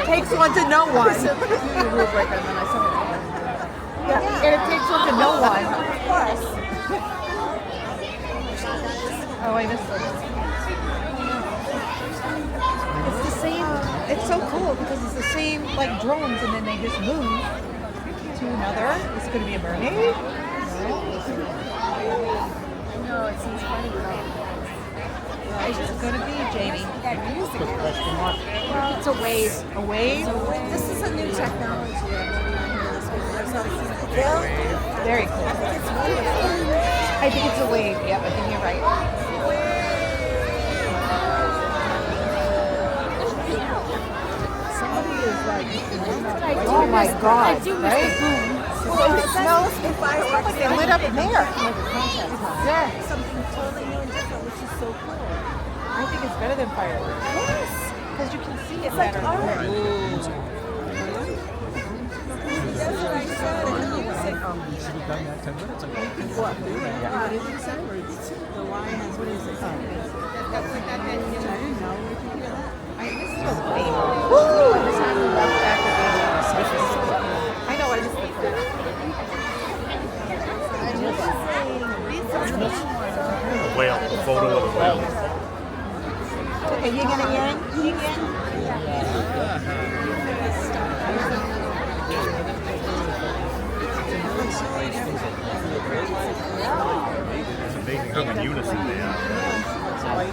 Takes one to know one. Yeah, and it takes one to know one. Of course. Oh, I missed it. It's the same. It's so cool because it's the same like drones, and then they just move to another. Is it going to be a mermaid? No, it seems funny without. It's going to be Jamie. That music. Well, it's a wave. A wave? This is a new technology. I've never heard this before. So Very cool. I think it's a wave. Yep, I think you're right. somebody is like, Oh my God! I do miss Right? the boom. Well, it smells like they lit up in there. Yeah, Something totally new and different, which is so cool. I think it's better than fireworks Yes. because you can see it It's like better. art. That's what I said. And the music. You should have done that 10 minutes ago. What? What did you say? The lion has, what is it? I didn't know. Where'd you hear that? I missed the wave. I just haven't left back to I know I missed the first. Whale, a photo of a whale. Okay, yin and a yang? Yin yang? It's amazing how in unison they are.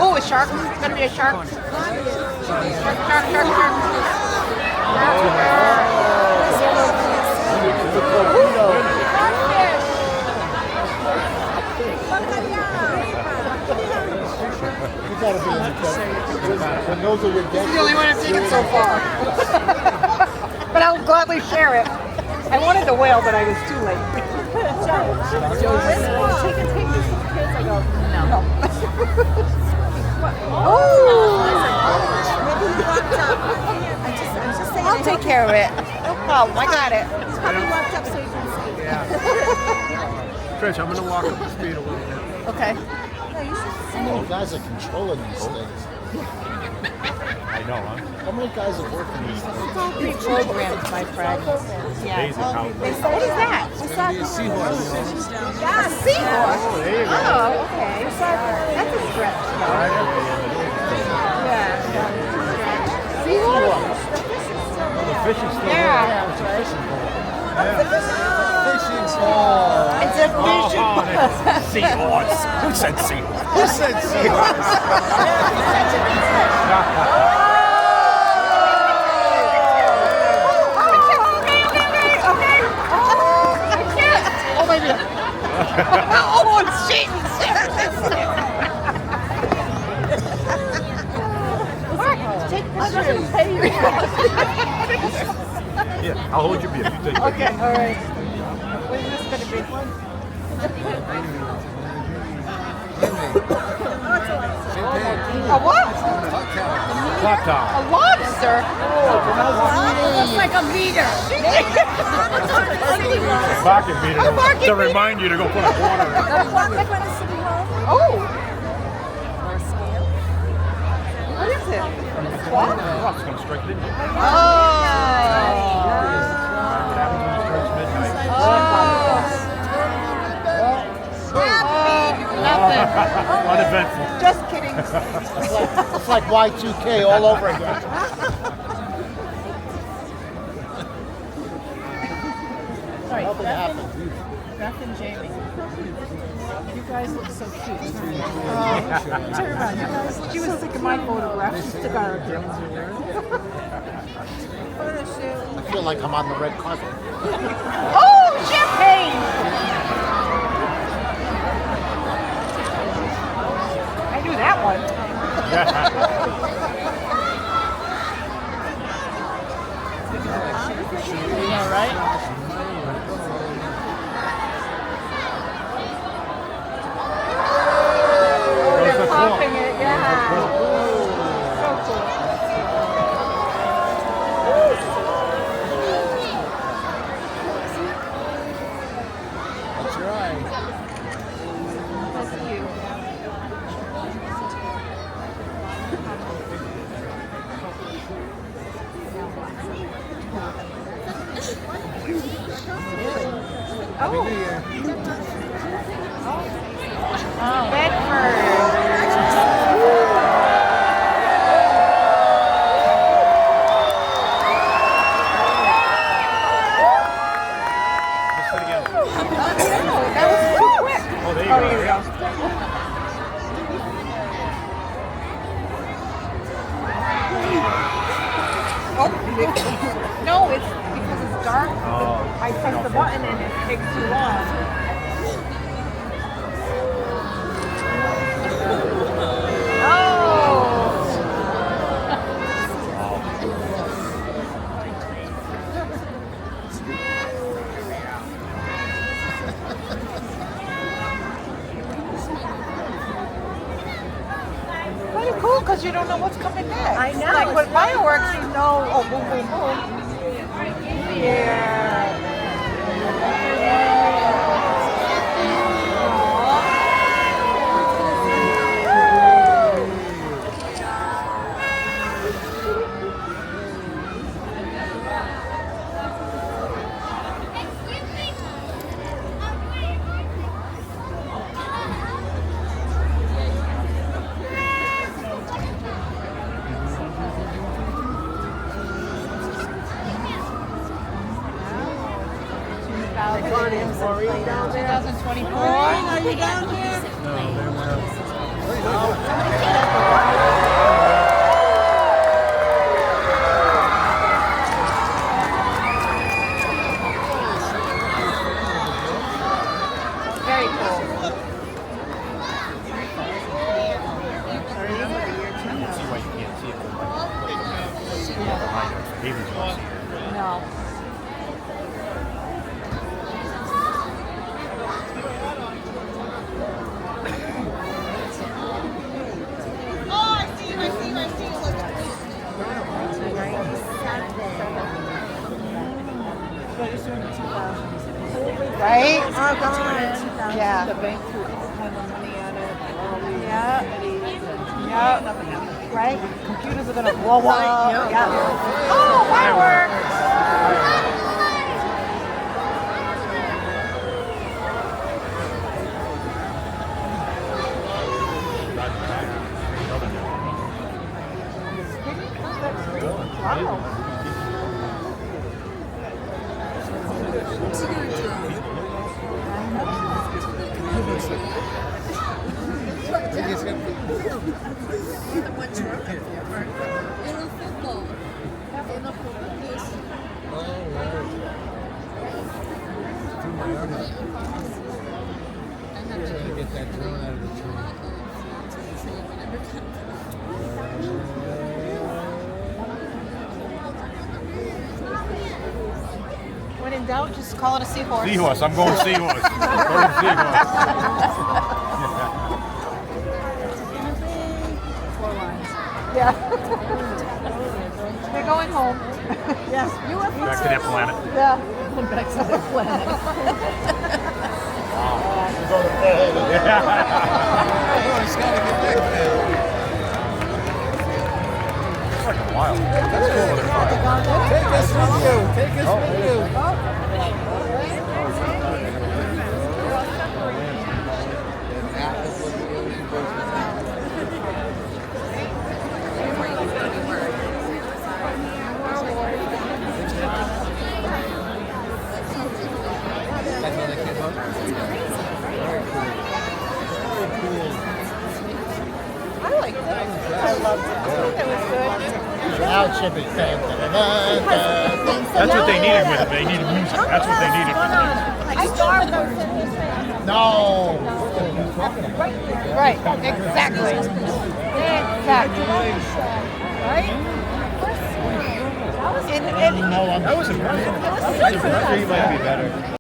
Oh, a shark. It's going to be a shark. Shark. You gotta be in the when those are your This is the only one I've taken so far. But I'll gladly share it. I wanted the whale, but I was too late. I'll take care of it. No problem. I got it. Probably walked up so you can see. Trish, I'm going to walk up the speed a little bit. Okay. You guys are controlling these things. I know, huh? How many guys are working these things? Pre-programmed, my friend. Yeah. Amazing how. What is that? What's that? A seahorse. Yeah, a seahorse. Oh, there you go. Oh, okay. That's a stretch. Yeah. Seahorse? The fish is still Yeah. there. It's a fishing boat. Fishing ball. It's a fishing Oh, that's seahorse. Who said seahorse? Who said seahorse? Oh, my God. Oh, shit. Take pictures. Yeah, I'll hold your beer. You take it. Okay, all right. When is this going to be? A what? Clock tower. A lobster? Looks like a meter. Barking meter A barking to meter. remind you to go put a quarter in. Walk in front of City Hall. Oh, Or a scale. what is it? A clock? Clock's going to strike midnight. Oh. What happens when it strikes midnight? Nothing. Uneventful. Just kidding. It's like Y2K all over again. Sorry, Nothing happened. Beth and Jamie. You guys look so cute. Turn around. You guys, she was taking my photograph. She took our I feel like I'm on the red carpet. Oh, champagne! I knew that one. All right. Oh, they're popping it, yeah. So cool. Just sit again. That was so quick. Oh, there you Oh, go. here we go. Oh, no, it's because it's dark. Oh. I press the button and it takes too long. Pretty cool because you don't know what's coming next. I know, Like with it's fireworks, you know, oh, boom, boom, boom. Yeah. Maureen down there? 2024. Are you down here? No, they went up. Very cool. See why you can't see it. Behind it. David's not seeing it. No. Right? Oh, God. Yeah. The bank put all kind of money on it. Yeah. Yeah. Right? Computers are gonna blow up. Yeah. Oh, fireworks! Wow. Get that drone out of the tree. When in doubt, just call it a seahorse. Seahorse. I'm going seahorse. Going seahorse. Yeah. They're going home. Yes, UFO. Back to their planet. Yeah. Back to the planet. He's got to get back there. It's like a while. That's cool. Take us with you. Take us with you. That's how they came up. Very cool. Very cool. I like that. I loved it. I think that was good. Now it should be That's what they needed with it. They needed music. That's what they needed with it. Like Star Wars. No. Right. Exactly. Exactly. Right? And No, I'm That was impressive. it was such a He might be better.